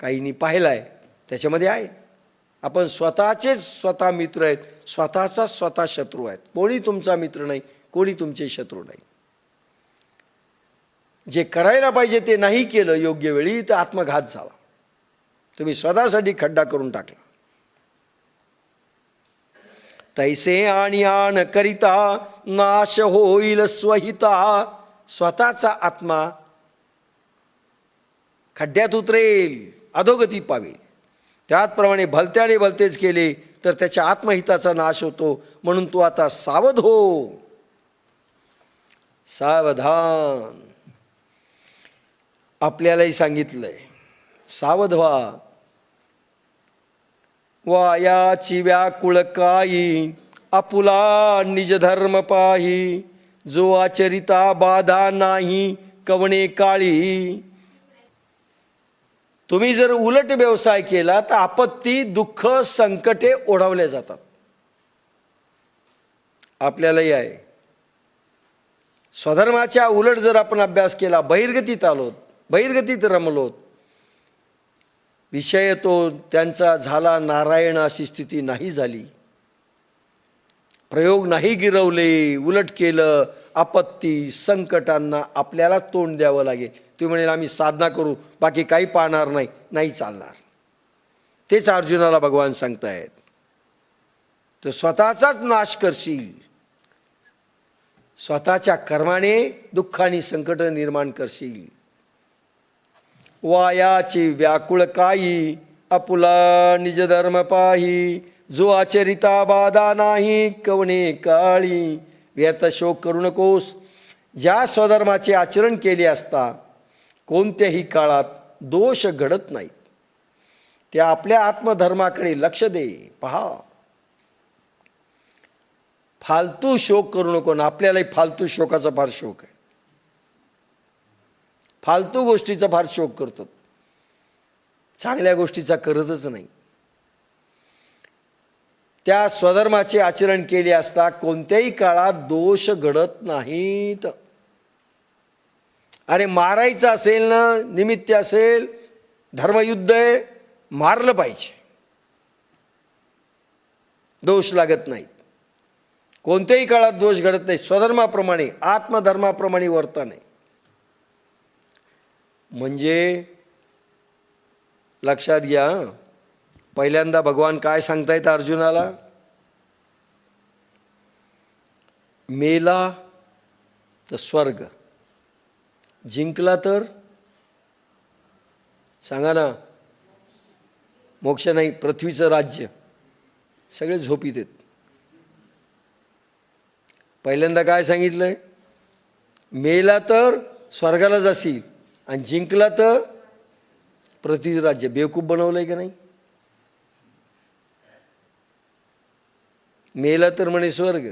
आईनी पाहिलाय, त्याच्यामध्ये आहे. आपण स्वतःचेच स्वतः मित्र आहेत, स्वतःचा स्वतः शत्रू आहेत. कोणी तुमचा मित्र नाही, कोणी तुमचे शत्रू नाही. जे करायला पाहिजे ते नाही केलं योग्य वेळी तर आत्मघात झाला. तुम्ही स्वतःसाठी खड्डा करून टाकला. तैसे आणि आण करिता नाश होईल स्वहिता. स्वतःचा आत्मा खड्ड्यात उतरेल, अधोगती पावेल. त्याचप्रमाणे भलत्याने भलतेच केले तर त्याच्या आत्महिताचा नाश होतो. म्हणून तू आता सावध हो, सावधान. आपल्यालाही सांगितलंय सावध व्हा. वायाची व्याकुळ काई आपुला निज धर्म पाही. जो आचरिता बाधा नाही कवणे काळी. तुम्ही जर उलट व्यवसाय केला तर आपत्ती, दुःख, संकटे ओढावले जातात. आपल्यालाही आहे. स्वधर्माच्या उलट जर आपण अभ्यास केला, बहिर्गतीत आलोत, बहिर्गतीत रमलोत, विषय तो त्यांचा झाला नारायण अशी स्थिती नाही झाली, प्रयोग नाही गिरवले, उलट केलं, आपत्ती संकटांना आपल्याला तोंड द्यावं लागेल. तुम्ही म्हणेल आम्ही साधना करू, बाकी काही पाहणार नाही, नाही चालणार. तेच अर्जुनाला भगवान सांगतायत. तो स्वतःचाच नाश करशील, स्वतःच्या कर्माने दुःख आणि संकट निर्माण करशील. वायाची व्याकुळ काई आपुला निज धर्म पाही. जो आचरिता बाधा नाही कवणे काळी. व्यर्थ शोक करू नकोस. ज्या स्वधर्माचे आचरण केले असता कोणत्याही काळात दोष घडत नाहीत, त्या आपल्या आत्मधर्माकडे लक्ष दे, पहा. फालतू शोक करू नको. ना आपल्यालाही फालतू शोकाचा फार शोक आहे. फालतू गोष्टीचा फार शोक करतो, चांगल्या गोष्टीचा करतच नाही. त्या स्वधर्माचे आचरण केले असता कोणत्याही काळात दोष घडत नाहीत. अरे मारायचं असेल ना, निमित्त असेल, धर्मयुद्ध आहे, मारलं पाहिजे, दोष लागत नाहीत. कोणत्याही काळात दोष घडत नाही. स्वधर्माप्रमाणे, आत्मधर्माप्रमाणे वर्तन आहे. म्हणजे लक्षात घ्या, पहिल्यांदा भगवान काय सांगतायत अर्जुनाला? मेला तर स्वर्ग, जिंकला तर सांगा ना, मोक्ष नाही, पृथ्वीचं राज्य. सगळे झोपीत आहेत. पहिल्यांदा काय सांगितलंय? मेला तर स्वर्गाला जाशील आणि जिंकला तर पृथ्वीचं राज्य. बेवकूफ बनवलंय का नाही? मेला तर म्हणे स्वर्ग,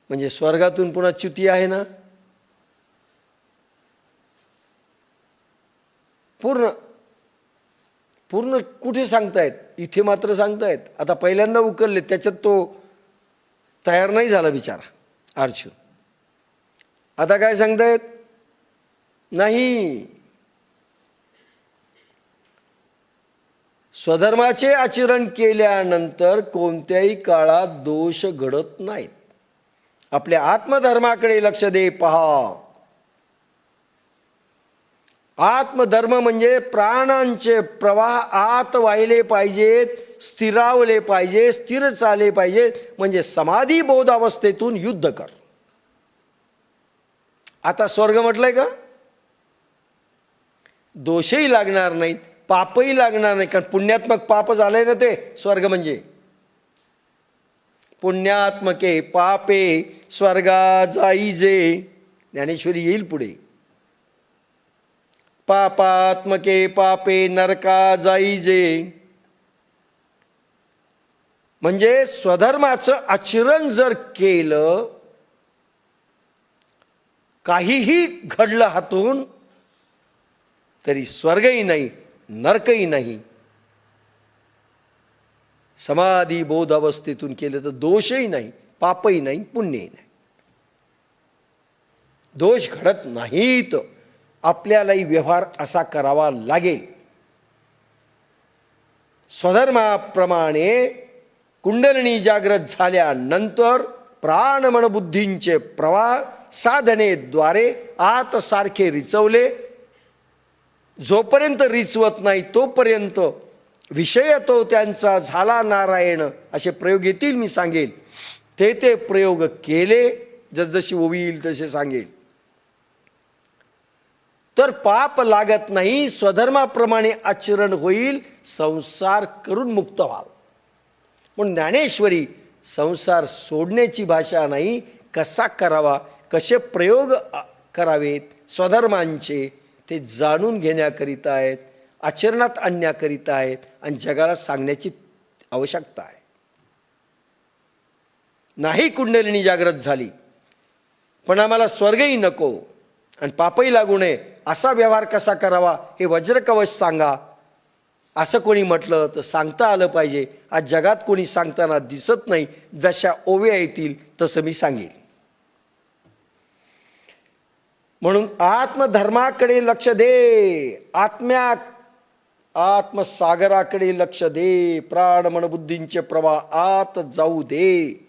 म्हणजे स्वर्गातून पुन्हा च्युती आहे ना. पूर्ण पूर्ण कुठे सांगतायत? इथे मात्र सांगतायत. आता पहिल्यांदा उकलले, त्याच्यात तो तयार नाही झाला बिचारा अर्जुन. आता काय सांगतायत? नाही, स्वधर्माचे आचरण केल्यानंतर कोणत्याही काळात दोष घडत नाहीत. आपल्या आत्मधर्माकडे लक्ष दे, पहा. आत्मधर्म म्हणजे प्राणांचे प्रवाह आत वाहिले पाहिजेत, स्थिरावले पाहिजे, स्थिर चालले पाहिजेत. म्हणजे समाधी बोध अवस्थेतून युद्ध कर. आता स्वर्ग म्हटलंय का? दोषही लागणार नाहीत, पापही लागणार नाही, कारण पुण्यात्मक पाप झालंय ना ते स्वर्ग म्हणजे. पुण्यात्मके पापे स्वर्गा जाईजे, ज्ञानेश्वरी येईल पुढे. पापात्मके पापे नरका जाईजे. म्हणजे स्वधर्माचं आचरण जर केलं, काहीही घडलं हातून, तरी स्वर्गही नाही, नरकही नाही. समाधी बोध अवस्थेतून केलं तर दोषही नाही, पापही नाही, पुण्यही नाही. दोष घडत नाहीत. आपल्यालाही व्यवहार असा करावा लागेल. स्वधर्माप्रमाणे कुंडलिनी जागृत झाल्यानंतर प्राण मन बुद्धींचे प्रवाह साधनेद्वारे आत सारखे रिचवले. जोपर्यंत रिचवत नाही तोपर्यंत विषय तो त्यांचा झाला नारायण. असे प्रयोग येतील, मी सांगेल ते प्रयोग केले, जसजशी ओवी येईल तसे सांगेल. तर पाप लागत नाही, स्वधर्माप्रमाणे आचरण होईल, संसार करून मुक्त व्हावं. म्हणून ज्ञानेश्वरी संसार सोडण्याची भाषा नाही, कसा करावा, कसे प्रयोग करावेत स्वधर्मांचे ते जाणून घेण्याकरिता आहेत, आचरणात आणण्याकरिता आहेत आणि जगाला सांगण्याची आवश्यकता आहे. नाही कुंडलिनी जागृत झाली पण आम्हाला स्वर्गही नको आणि पापही लागू नये, असा व्यवहार कसा करावा हे वज्रकवच सांगा, असं कोणी म्हटलं तर सांगता आलं पाहिजे. आज जगात कोणी सांगताना दिसत नाही. जशा ओव्या येतील तसं मी सांगेन. म्हणून आत्मधर्माकडे लक्ष दे, आत्मसागराकडे लक्ष दे, प्राण मन बुद्धींचे प्रवाह आत जाऊ दे.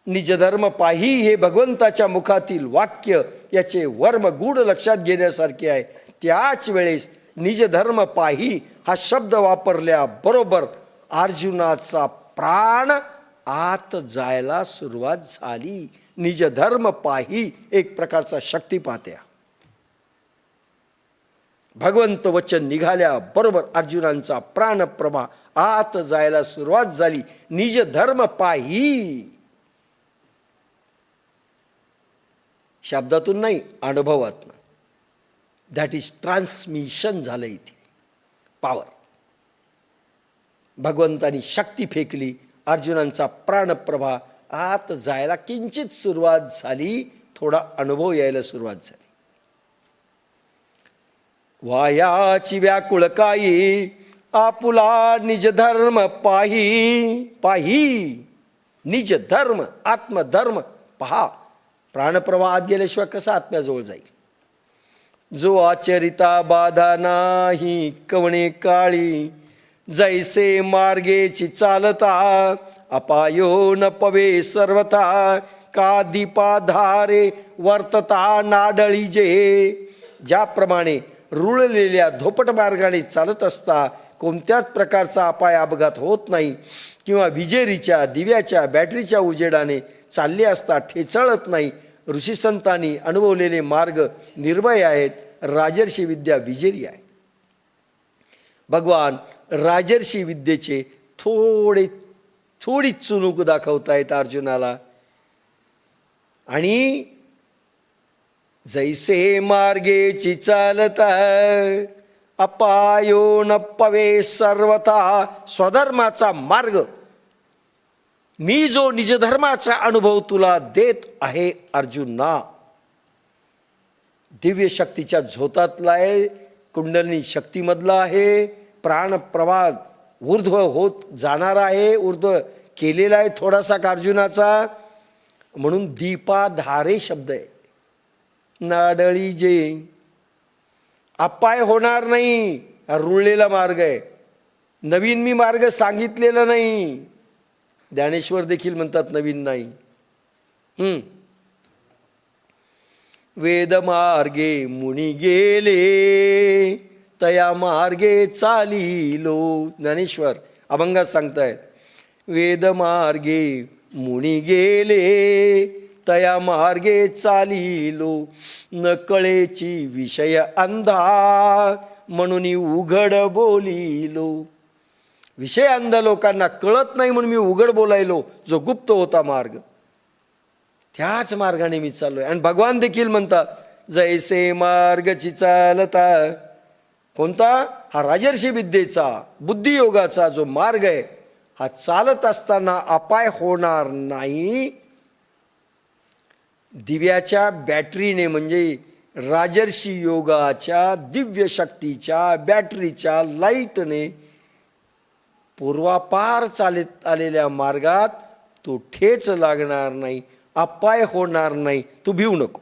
निजधर्म पाही हे भगवंताच्या मुखातील वाक्य, याचे वर्म गूढ लक्षात घेण्यासारखे आहे. त्याच वेळेस निजधर्म पाही हा शब्द वापरल्याबरोबर अर्जुनाचा प्राण आत जायला सुरुवात झाली. निजधर्म पाही एक प्रकारचा शक्तिपात आहे. भगवंत वचन निघाल्याबरोबर अर्जुनांचा प्राणप्रवाह आत जायला सुरुवात झाली. निजधर्म पाही शब्दातून नाही, अनुभवातून. दॅट इज ट्रान्समिशन झालं इथे. पॉवर. भगवंतानी शक्ती फेकली, अर्जुनांचा प्राणप्रवाह आत जायला किंचित सुरुवात झाली, थोडा अनुभव यायला सुरुवात झाली. वायाची व्याकुळ काई आपुला निजधर्म पाही. पाही निज धर्म, आत्मधर्म पहा. प्राणप्रवाह आत गेल्याशिवाय कसा आत्म्याजवळ जाईल. जो आचरिता बाधा नाही कवणे काळी, जैसे मार्गेची चालता अपायो न पवे सर्वथा, का दीपाधारे वर्तता नाडळी जे. ज्याप्रमाणे रुळलेल्या धोपट मार्गाने चालत असता कोणत्याच प्रकारचा अपाय अपघात होत नाही, किंवा विजेरीच्या दिव्याच्या बॅटरीच्या उजेडाने चालले असता ठेचळत नाही. ऋषीसंतांनी अनुभवलेले मार्ग निर्भय आहेत. राजर्षी विद्या विजेरी आहे. भगवान राजर्षी विद्येचे थोडी चुणूक दाखवतायत अर्जुनाला. आणि जैसे मार्गेची चालता अपायो न पवे सर्वथा. स्वधर्माचा मार्ग, मी जो निजधर्माचा अनुभव तुला देत आहे अर्जुना, दिव्य शक्तीच्या झोतातला आहे, कुंडलिनी शक्तीमधला आहे. प्राणप्रवाह ऊर्ध्व होत जाणार आहे, ऊर्ध्व केलेला आहे थोडासा अर्जुनाचा. म्हणून दीपाधारे शब्द आहे. नाडळी जे, अपाय होणार नाही, हा रुळलेला मार्ग आहे. नवीन मी मार्ग सांगितलेला नाही. ज्ञानेश्वर देखील म्हणतात नवीन नाही. वेद मार्गे मुनी गेले तया मार्गे चालिलो. ज्ञानेश्वर अभंगात सांगतायत, वेद मार्गे मुनी गेले तया मार्गे चालिलो, न कळेची विषय अंधा म्हणून उघड बोलिलो. विषय अंध लोकांना कळत नाही म्हणून मी उघड बोलायलो. जो गुप्त होता मार्ग, त्याच मार्गाने मी चाललोय. आणि भगवान देखील म्हणतात, जैसे मार्गची चालता. कोणता? हा राजर्षी विद्येचा, बुद्धियोगाचा जो मार्ग आहे, हा चालत असताना अपाय होणार नाही. दिव्याच्या बॅटरीने, म्हणजे राजर्षी योगाच्या दिव्य शक्तीच्या बॅटरीच्या लाईटने पूर्वापार चालत आलेल्या मार्गात तो ठेच लागणार नाही, अपाय होणार नाही. तू भिवू नको.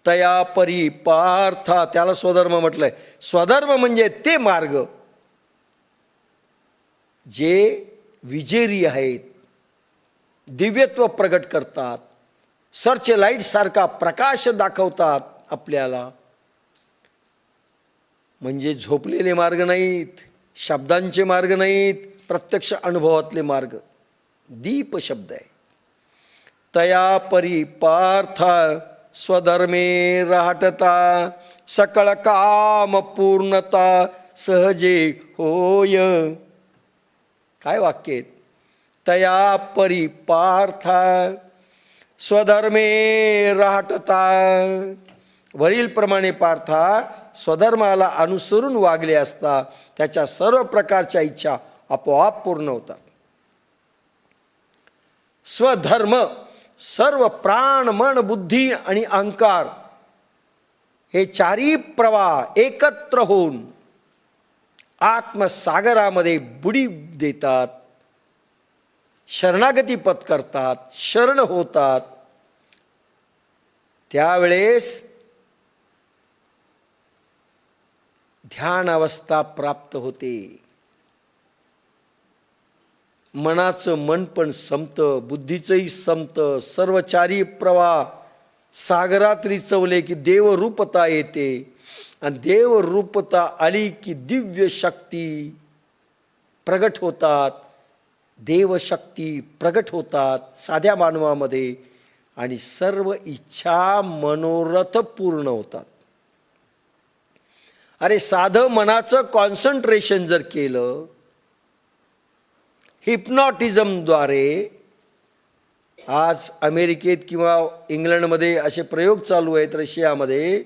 तया परी पार्था, त्याला स्वधर्म म्हटलंय. स्वधर्म म्हणजे ते मार्ग जे विजेरी आहेत, दिव्यत्व प्रगट करतात, सर्च लाईट सारखा प्रकाश दाखवतात आपल्याला. म्हणजे झोपलेले मार्ग नाहीत, शब्दांचे मार्ग नाहीत, प्रत्यक्ष अनुभवातले मार्ग. दीप शब्द आहे. तया परी पार्था स्वधर्मे राहटता, सकळ काम पूर्णता सहजे होय. काय वाक्य आहेत? तया परी पार्था स्वधर्मे राहटता, वरीलप्रमाणे पार्था स्वधर्माला अनुसरून वागले असता त्याच्या सर्व प्रकारच्या इच्छा आपोआप पूर्ण होतात. स्वधर्म, सर्व प्राण मन बुद्धी आणि अहंकार हे चारी प्रवाह एकत्र होऊन आत्मसागरामध्ये बुडी देतात, शरणागती पत्करतात, शरण होतात. त्यावेळेस ध्यान अवस्था प्राप्त होते. मनाचं मन पण संपतं, बुद्धीचंही संपतं. सर्व चारी प्रवाह सागरात रिचवले की देवरूपता येते, आणि देवरूपता आली की दिव्य शक्ती प्रगट होतात, देवशक्ती प्रगट होतात साध्या मानवामध्ये, आणि सर्व इच्छा मनोरथ पूर्ण होतात. अरे साधं मनाचं कॉन्सन्ट्रेशन जर केलं हिप्नॉटिझमद्वारे, आज अमेरिकेत किंवा इंग्लंडमध्ये असे प्रयोग चालू आहेत, रशियामध्ये,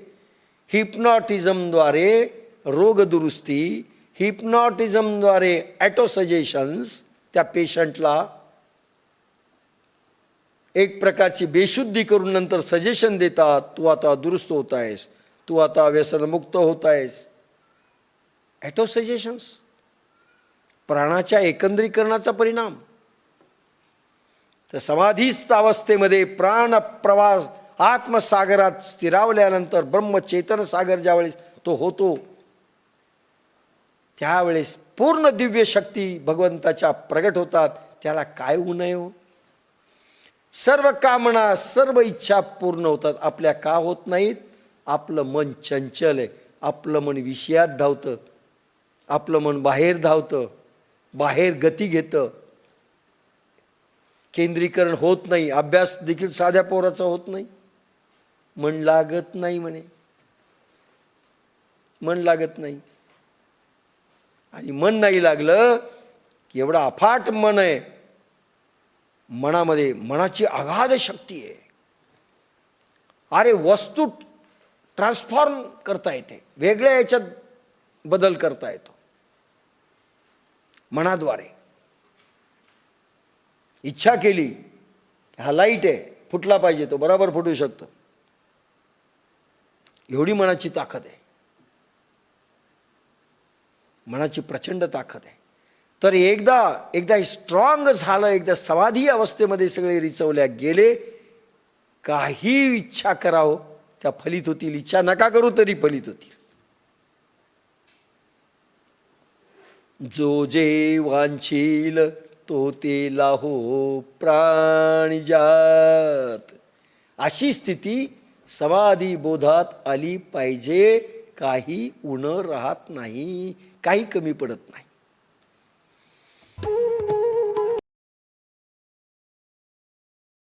हिप्नॉटिझमद्वारे रोगदुरुस्ती, हिप्नॉटिझमद्वारे ॲटोसजेशन्स, त्या पेशंटला एक प्रकारची बेशुद्धी करून नंतर सजेशन देतात, तू आता दुरुस्त होत आहेस, तू आता व्यसनमुक्त होत आहेस. ॲटोसजेशन्स, प्राणाच्या एकत्रीकरणाचा परिणाम. तर समाधीस्थ अवस्थेमध्ये प्राण प्रवास आत्मसागरात स्थिरावल्यानंतर ब्रह्मचेतन सागर ज्यावेळेस तो होतो, त्यावेळेस पूर्ण दिव्य शक्ती भगवंताच्या प्रगट होतात. त्याला काय होऊ नये हो? सर्व कामना सर्व इच्छा पूर्ण होतात. आपल्या का होत नाहीत? आपलं मन चंचल आहे, आपलं मन विषयात धावतं, आपलं मन बाहेर धावतं, बाहेर गती घेतं, केंद्रीकरण होत नाही. अभ्यास देखील साध्या पोराचा होत नाही, मन लागत नाही म्हणे, मन लागत नाही. आणि मन नाही लागलं की एवढा अफाट मन आहे, मनामध्ये मनाची अगाध शक्ती आहे. अरे वस्तू ट्रान्सफॉर्म करता येते, वेगळ्या याच्यात बदल करता येतो मनाद्वारे. इच्छा केली, हा लाईट आहे, फुटला पाहिजे, तो बरोबर फुटू शकतो. एवढी मनाची ताकद आहे, मनाची प्रचंड ताकद आहे. तर एकदा स्ट्रॉंग झालं, एकदा समाधी अवस्थेमध्ये सगळे रिचवल्या गेले, काही इच्छा करावं त्या फलित होतील, इच्छा नका करू तरी फलित होतील. जो जे वांछील तो तेला हो प्राणिजात, अशी स्थिती समाधी बोधात आली पाहिजे. काही उणं राहत नाही, काही कमी पडत नाही.